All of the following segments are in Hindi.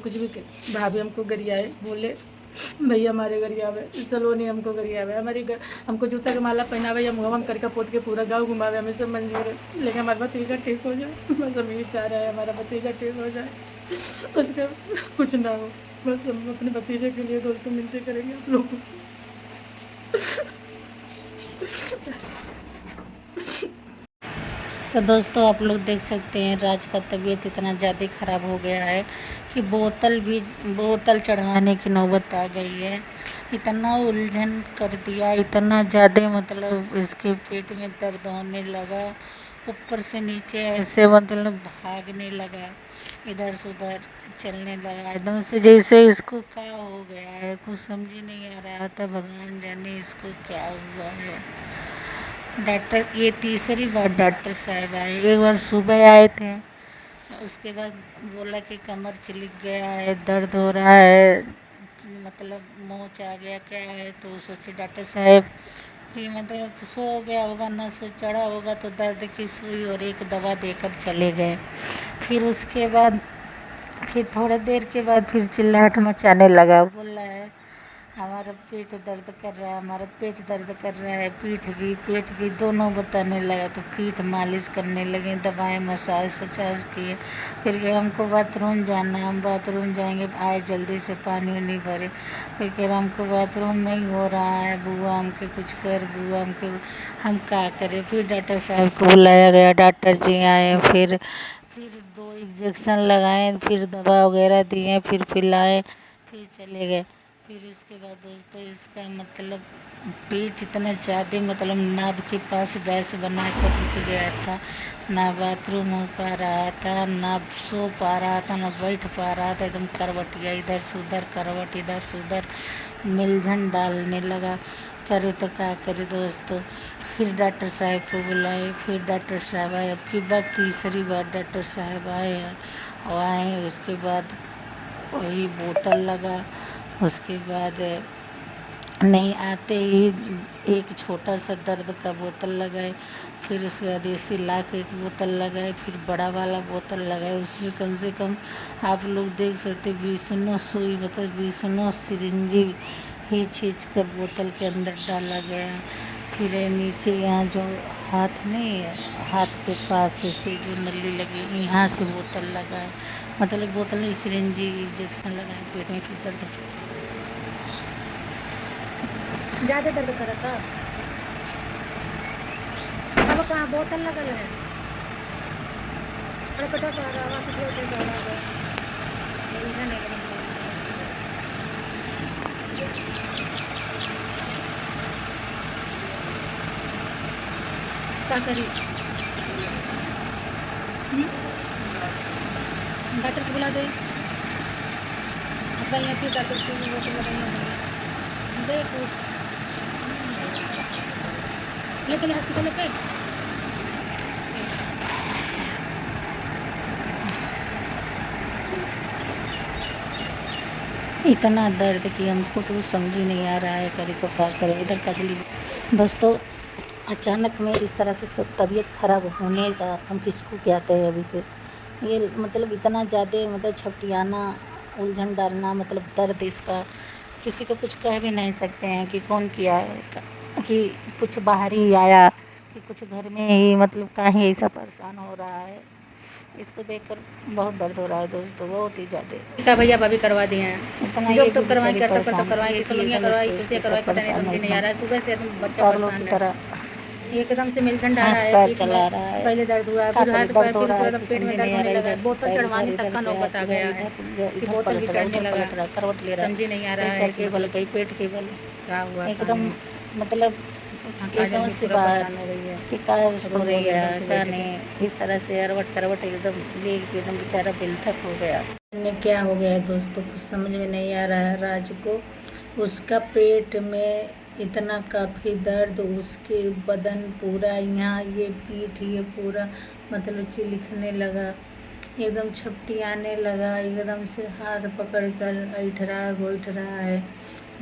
कुछ भी भाभी हमको गरियाए, बोले भैया हमारे गरियावे, सलोनी हमको गरियावे, हमको जूता के माला पहनावे, हम हम करके पोत के पूरा गाँव घुमावे, हमें सब मंजूर है। लेकिन हमारा भतीजा ठीक हो जाए, बस हम यही चाह रहे हैं, हमारा भतीजा ठीक हो जाए, उसका कुछ ना हो। बस हम अपने भतीजे के लिए दोस्तों मिलते करेंगे आप लोगों से। तो दोस्तों आप लोग देख सकते हैं राज का तबीयत इतना ज़्यादा ख़राब हो गया है कि बोतल चढ़ाने की नौबत आ गई है। इतना उलझन कर दिया, इतना ज़्यादा मतलब इसके पेट में दर्द होने लगा, ऊपर से नीचे ऐसे मतलब भागने लगा, इधर से उधर चलने लगा, एकदम से जैसे इसको क्या हो गया है, कुछ समझ ही नहीं आ रहा था। भगवान जाने इसको क्या हुआ है। डॉक्टर ये तीसरी बार डॉक्टर साहब आए। एक बार सुबह आए थे, उसके बाद बोला कि कमर चिलिक गया है, दर्द हो रहा है, मतलब मोच आ गया क्या है। तो सोचे डॉक्टर साहब कि मतलब सो गया होगा, नस चढ़ा होगा तो दर्द की सुई और एक दवा देकर चले गए। फिर उसके बाद फिर थोड़ी देर के बाद फिर चिल्लाहट मचाने लगा, बोल रहा है हमारा पेट दर्द कर रहा है, हमारा पेट दर्द कर रहा है, पीठ भी पेट भी दोनों बताने लगा। तो पीठ मालिश करने लगे, दवाएं मसाज वसाज किए। फिर कहे हमको बाथरूम जाना, हम बाथरूम जाएंगे, आए जल्दी से पानी वानी भरे। फिर कह रहा हमको बाथरूम नहीं हो रहा है, बुआ हमके कुछ कर, बुआ हमके, हम क्या करें। फिर डॉक्टर साहब को बुलाया गया, डॉक्टर जी आए, फिर 2 इंजेक्शन लगाए, फिर दवा वगैरह दिए, फिर पिलाए, फिर चले गए। फिर उसके बाद दोस्तों इसका मतलब पेट इतना ज़्यादा मतलब नाभ के पास गैस बना कर रुक गया था, ना बाथरूम हो पा रहा था, ना सो पा रहा था, ना बैठ पा रहा था, एकदम करवटिया इधर से उधर, करवट इधर से उधर मिलझन डालने लगा। करे तो क्या करे दोस्तों। फिर डॉक्टर साहब को बुलाए, फिर डॉक्टर साहब आए, अब की बात तीसरी बार डॉक्टर साहब आए हैं। और आए उसके बाद वही बोतल लगा, उसके बाद नहीं आते ही एक छोटा सा दर्द का बोतल लगाए, फिर उसके बाद एसी ला के एक बोतल लगाए, फिर बड़ा वाला बोतल लगाए। उसमें कम से कम आप लोग देख सकते 20 सुई मतलब 20 सिरिंजी ही खींच कर बोतल के अंदर डाला गया। फिर नीचे यहाँ जो हाथ नहीं है, हाथ के पास से जो नली लगी यहाँ से बोतल लगाए, मतलब बोतल नहीं सिरिंजी इंजेक्शन लगाए पेट में। फिर दर्द ज़्यादा दर्द कर रहा था, अब कहाँ बोतल लगल है, अरे कटो सारा वापस लौटे जा रहा है, इधर नहीं लगा। क्या करी डॉक्टर को बुला दे, पहले फिर डॉक्टर से बोतल लगाई देखो, ले चले हॉस्पिटल लेके। इतना दर्द कि हमको तो समझ ही नहीं आ रहा है, करे तो क्या करे। इधर कजली दोस्तों अचानक में इस तरह से सब तबीयत खराब होने का हम किसको क्या कहें अभी से। ये मतलब इतना ज़्यादा मतलब छपटियाना, उलझन डालना, मतलब दर्द इसका किसी को कुछ कह भी नहीं सकते हैं कि कौन किया है, कि कुछ बाहर ही आया, कि कुछ घर में ही मतलब कहीं ऐसा परेशान हो रहा है। इसको देखकर बहुत दर्द हो रहा है दोस्तों, बहुत ही ज़्यादा। का भैया भाभी करवा दिए हैं, इतना जो ये भी तो करवाई बेचारी करता तो परेशान करवाई, है कि कि सलोनिया एकदम करवाई, इसको किसी इसके करवाई, साथ पता नहीं परेशान है, समझ नहीं आ रहा है। सुबह से एकदम बच्चा पागलों की परेशान है, तरह एकदम से मिलजन डाला हाथ है पैर पीठ में। चला रहा है, पहले दर्द हुआ, क्या फिर करे, हाथ पैर, दर्द हो फिर रहा उसके है, बाद कुछ पेट समझ में नहीं दर्द आ होने रहा है। लगा है। इधर से बोतल पैर, चढ़वाने इधर तक का से नौबत हाथ, आ इधर गया है, इधर कि इधर बोतल भी पलट रहा है, चढ़ने उधर लगा, पलट रहा है, करवट ले रहा समझ नहीं आ है, रहा कहीं है सर कि के बल, मतलब कहीं पेट के बल, क्या हुआ क्या एकदम नहीं। मतलब ये काजल समझ भी से पूरा बाहर परेशान हो रही है, कि क्या उसको रो हो रही है गया एकदम है, से क्या बैठ के। नहीं। इस तरह से अरवट करवट एकदम ले के एकदम बेचारा बिलथक हो गया। ने क्या हो गया दोस्तों, कुछ समझ में नहीं आ रहा है राज को। उसका पेट में इतना काफ़ी दर्द, उसके बदन पूरा यहाँ ये पीठ ये पूरा मतलब चिलखने लगा, एकदम छपटियाने लगा, एकदम से हाथ पकड़ कर ऐठ रहा गोइठ रहा है।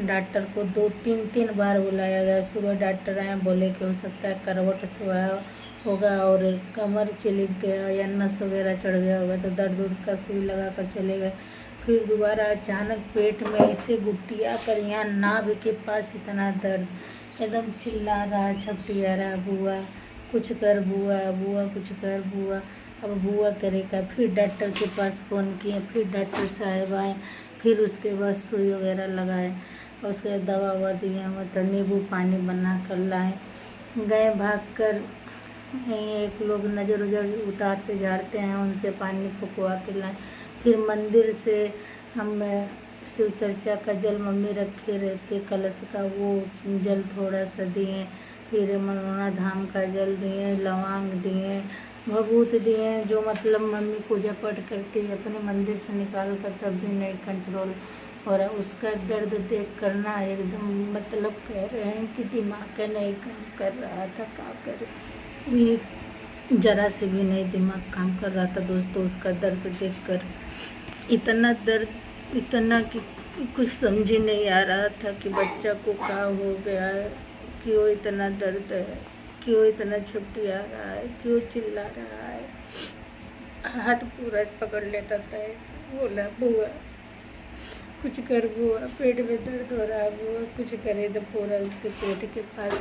डॉक्टर को 2-3 बार बुलाया गया। सुबह डॉक्टर आए, बोले कि हो सकता है करवट सोया होगा और कमर चिलिक गया या नस वगैरह चढ़ गया होगा, तो दर्द उर्द का सुई लगा कर चले गए। फिर दोबारा अचानक पेट में ऐसे गुटिया कर यहाँ नाभि के पास इतना दर्द, एकदम चिल्ला रहा, छपटिया रहा, बुआ कुछ कर, बुआ बुआ कुछ कर बुआ। अब बुआ करेगा, फिर डॉक्टर के पास फ़ोन किए, फिर डॉक्टर साहब आए, फिर उसके बाद सुई वगैरह लगाए, और उसके बाद दवा ववा दिए, मतलब नींबू पानी बना कर लाए। गए भाग कर, एक लोग नज़र उजर उतारते झाड़ते हैं, उनसे पानी फुकवा के लाए। फिर मंदिर से हम शिव चर्चा का जल मम्मी रखे रहते कलश का, वो जल थोड़ा सा दिए। फिर मनोना धाम का जल दिए, लौंग दिए, भभूत दिए, जो मतलब मम्मी पूजा पाठ करती है अपने मंदिर से निकाल कर, तब भी नहीं कंट्रोल हो रहा। उसका दर्द देख कर ना एकदम मतलब कह रहे हैं कि दिमाग का नहीं काम कर रहा था, क्या करे, ये जरा से भी नहीं दिमाग काम कर रहा था दोस्तों। उसका दर्द देखकर इतना दर्द, इतना कि कुछ समझ ही नहीं आ रहा था कि बच्चा को क्या हो गया है, क्यों इतना दर्द है, क्यों इतना छपटिया रहा है, क्यों चिल्ला रहा है। हाथ पूरा पकड़ लेता था ऐसे, बोला बुआ कुछ कर, बुआ पेट में दर्द हो रहा है, बुआ कुछ करे। तो पूरा उसके पेट के पास,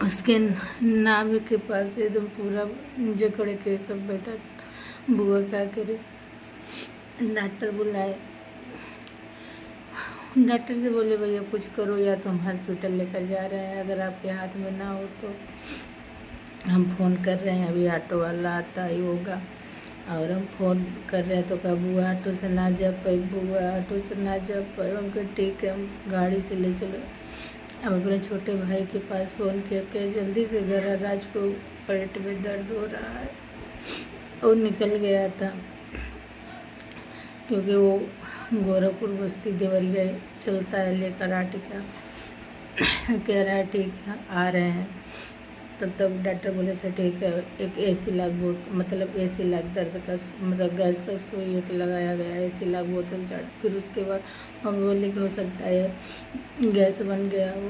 उसके नाभि के पास एकदम पूरा जकड़ के सब बैठा। बुआ क्या करे, डॉक्टर बुलाए, डॉक्टर से बोले भैया कुछ करो, या तो हम हॉस्पिटल लेकर जा रहे हैं, अगर आपके हाथ में ना हो तो हम फ़ोन कर रहे हैं, अभी ऑटो वाला आता ही होगा। और हम फ़ोन कर रहे हैं तो कहा बुआ ऑटो से ना जा पाई, बुआ ऑटो से ना जा पाए। हम कहा ठीक है, हम गाड़ी से ले चलो। अब अपने छोटे भाई के पास फ़ोन किया कि जल्दी से घर आ, राज को पेट में दर्द हो रहा है। और निकल गया था, क्योंकि वो गोरखपुर बस्ती देवरिया चलता है लेकर आटे का। कह रहा है ठीक है आ रहे हैं। तब डॉक्टर बोले अच्छा ठीक है, एक AC लाख मतलब AC लाख दर्द का मतलब गैस का सुई एक लगाया गया, AC लाख बोतल चढ़। फिर उसके बाद हम बोले कि हो सकता है गैस बन गया हो।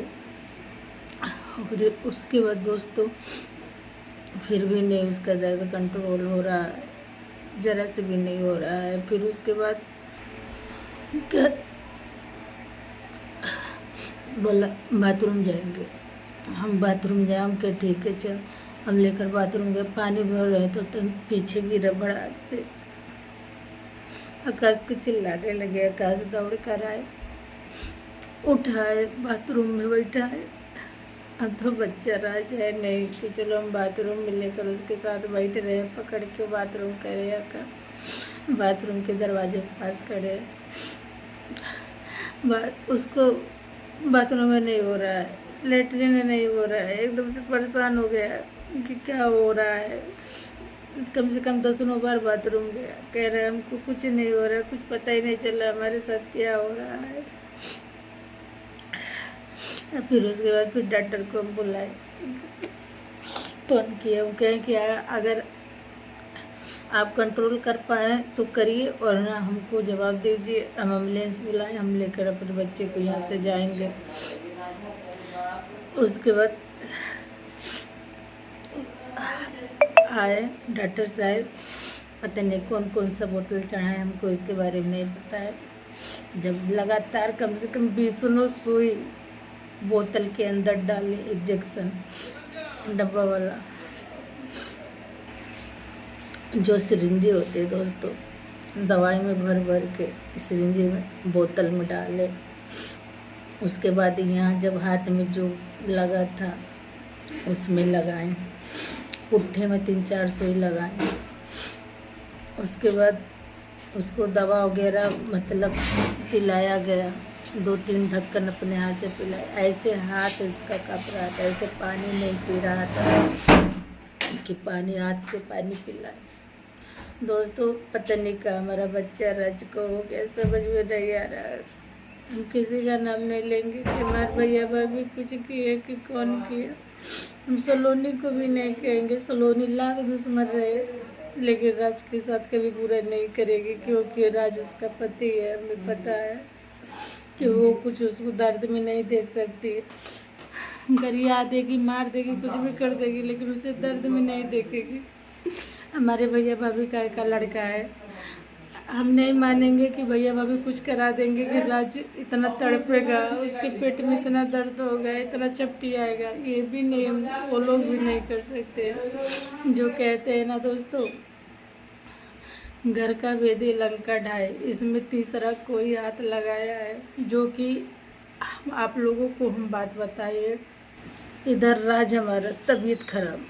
और उसके बाद दोस्तों फिर भी नहीं उसका दर्द कंट्रोल हो रहा है, ज़रा से भी नहीं हो रहा है। फिर उसके बाद क्या बोला बाथरूम जाएंगे, हम बाथरूम जाए, हम क्या ठीक है चल। हम लेकर बाथरूम गए, पानी भर रहे तो पीछे गिरा बड़ा से। आकाश को चिल्लाने लगे, आकाश दौड़ कर आए, उठाए, बाथरूम में बैठा है। अब तो बच्चा राज है नहीं कि चलो हम बाथरूम में लेकर उसके साथ बैठ रहे, पकड़ के बाथरूम करे, आका बाथरूम के दरवाजे के पास खड़े। उसको बाथरूम में नहीं हो रहा है, लेटरिन में नहीं हो रहा है, एकदम से परेशान हो गया कि क्या हो रहा है। कम से कम 10 बार बाथरूम गया, कह रहे हमको कुछ नहीं हो रहा है, कुछ पता ही नहीं चल रहा हमारे साथ क्या हो रहा है। फिर उसके बाद फिर डॉक्टर को बुलाए, फ़ोन किया, वो कहें कि अगर आप कंट्रोल कर पाए तो करिए, और ना हमको जवाब दीजिए, हम एम्बुलेंस बुलाएं, हम लेकर अपने बच्चे को यहाँ से जाएंगे। उसके बाद आए डॉक्टर साहब, पता नहीं कौन कौन सा बोतल चढ़ाए, हमको इसके बारे में नहीं पता है। जब लगातार कम से कम 20 सुई बोतल के अंदर डाले, इंजेक्शन डब्बा वाला, जो सिरिंजी होते हैं दोस्तों, दवाई में भर भर के सिरिंजी में बोतल में डाले। उसके बाद यहाँ जब हाथ में जो लगा था उसमें लगाएं, पुट्ठे में 3-4 सुई लगाएं। उसके बाद उसको दवा वगैरह मतलब पिलाया गया, 2-3 ढक्कन अपने हाथ से पिलाया। ऐसे हाथ इसका कप रहा था, ऐसे पानी नहीं पी रहा था कि पानी हाथ से पानी पिलाए। दोस्तों पता नहीं क्या हमारा बच्चा राज को हो गया, समझ में नहीं आ रहा है। हम किसी का नाम नहीं लेंगे कि हमारे भैया भाभी कुछ किए कि कौन किया। हम सलोनी को भी नहीं कहेंगे, सलोनी लाख दुश्मन रहे लेकिन राज के साथ कभी बुरा नहीं करेगी, क्योंकि राज उसका पति है। हमें पता है कि वो कुछ उसको दर्द में नहीं देख सकती, गरिया देगी, मार देगी, कुछ भी कर देगी, लेकिन उसे दर्द में नहीं देखेगी। हमारे भैया भाभी का लड़का है, हम नहीं मानेंगे कि भैया भाभी कुछ करा देंगे कि राज इतना तड़पेगा, उसके पेट में इतना दर्द होगा, इतना चपटी आएगा, ये भी नहीं हम वो लोग भी नहीं कर सकते। जो कहते हैं ना दोस्तों, घर का भेदी लंका ढाई, इसमें तीसरा कोई हाथ लगाया है। जो कि आप लोगों को हम बात बताइए, इधर राज हमारा तबीयत खराब,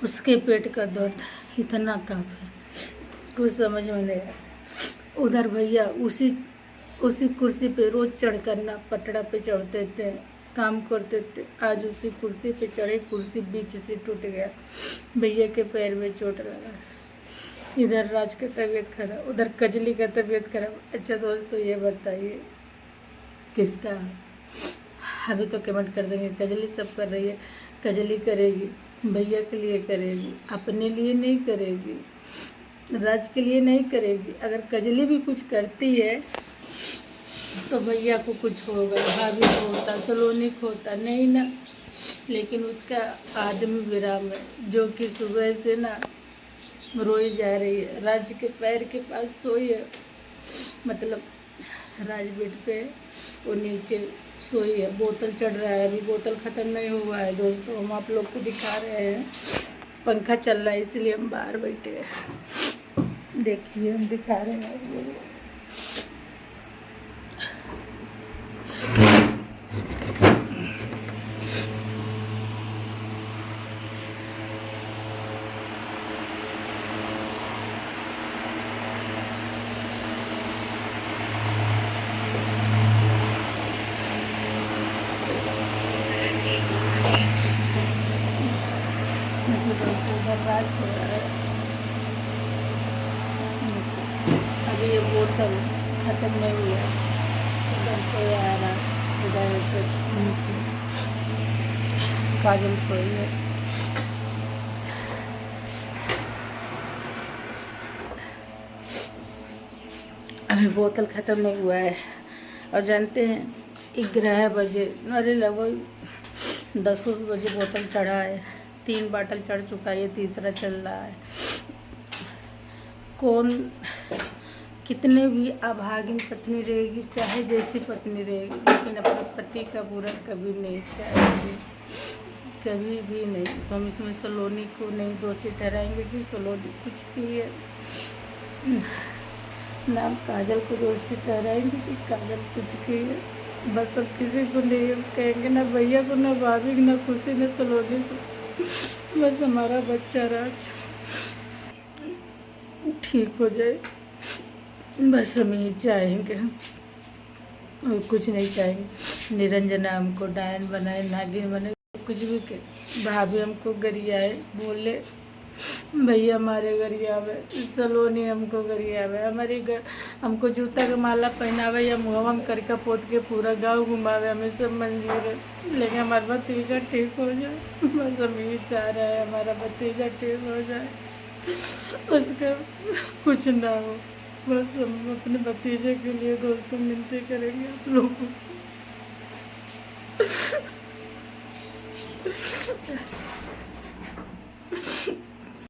उसके पेट का दर्द इतना कम है, कुछ समझ में नहीं आया। उधर भैया उसी कुर्सी पे रोज चढ़ करना पटड़ा पे चढ़ते थे, काम करते थे। आज उसी कुर्सी पे चढ़े, कुर्सी बीच से टूट गया, भैया के पैर में चोट लगा। इधर राज का तबीयत खराब, उधर कजली का तबीयत खराब। अच्छा दोस्तों, ये बताइए किसका? अभी तो कमेंट कर देंगे कजली सब कर रही है। कजली करेगी, भैया के लिए करेगी, अपने लिए नहीं करेगी, राज के लिए नहीं करेगी। अगर कजली भी कुछ करती है तो भैया को कुछ होगा, भाभी को होता, सलोनी को होता, नहीं ना। लेकिन उसका आदमी विराम है, जो कि सुबह से ना रोई जा रही है, राज के पैर के पास सोई है। मतलब राज बेड पे वो नीचे सोई है, बोतल चढ़ रहा है, अभी बोतल ख़त्म नहीं हुआ है दोस्तों। हम आप लोग को दिखा रहे हैं, पंखा चल रहा है इसलिए हम बाहर बैठे हैं। देखिए हम दिखा रहे हैं। उधर राज सो रहा है, अभी ये बोतल ख़त्म नहीं हुआ है, उधर सोया आ रहा, उधर नीचे काजल सोई है। अभी बोतल ख़त्म नहीं हुआ है। और जानते हैं 11 बजे, अरे लगभग 10 बजे बोतल चढ़ा है, 3 बाटल चढ़ चुका है, ये तीसरा चल रहा है। कौन कितने भी अभागिन पत्नी रहेगी, चाहे जैसी पत्नी रहेगी, लेकिन अपने पति का बुरा कभी नहीं चाहेगी, कभी भी नहीं। तो हम इसमें सलोनी को नहीं दोषी ठहराएंगे कि सलोनी कुछ की है, ना हम काजल को दोषी ठहराएंगे कि काजल कुछ की है। बस अब किसी को नहीं कहेंगे, ना भैया को, ना भाभी को, ना खुशी, ना सलोनी को। बस हमारा बच्चा राज ठीक हो जाए, बस हम यही चाहेंगे, और कुछ नहीं चाहेंगे। निरंजना हमको डायन बनाए, नागिन बनाए, कुछ भी के। भाभी हमको गरियाए, बोले भैया हमारे गरियावे, सलोनी हमको गरियावे, हमको जूता का माला पहनावे या मुहवा में करके पोत के पूरा गांव घुमावे, हमें सब मंजूर है। लेकिन हमारा भतीजा ठीक हो जाए, बस हम यही चाह रहे हैं, हमारा भतीजा ठीक हो जाए, उसका कुछ ना हो। बस हम अपने भतीजे के लिए दोस्तों मिलते करेंगे आप लोगों से।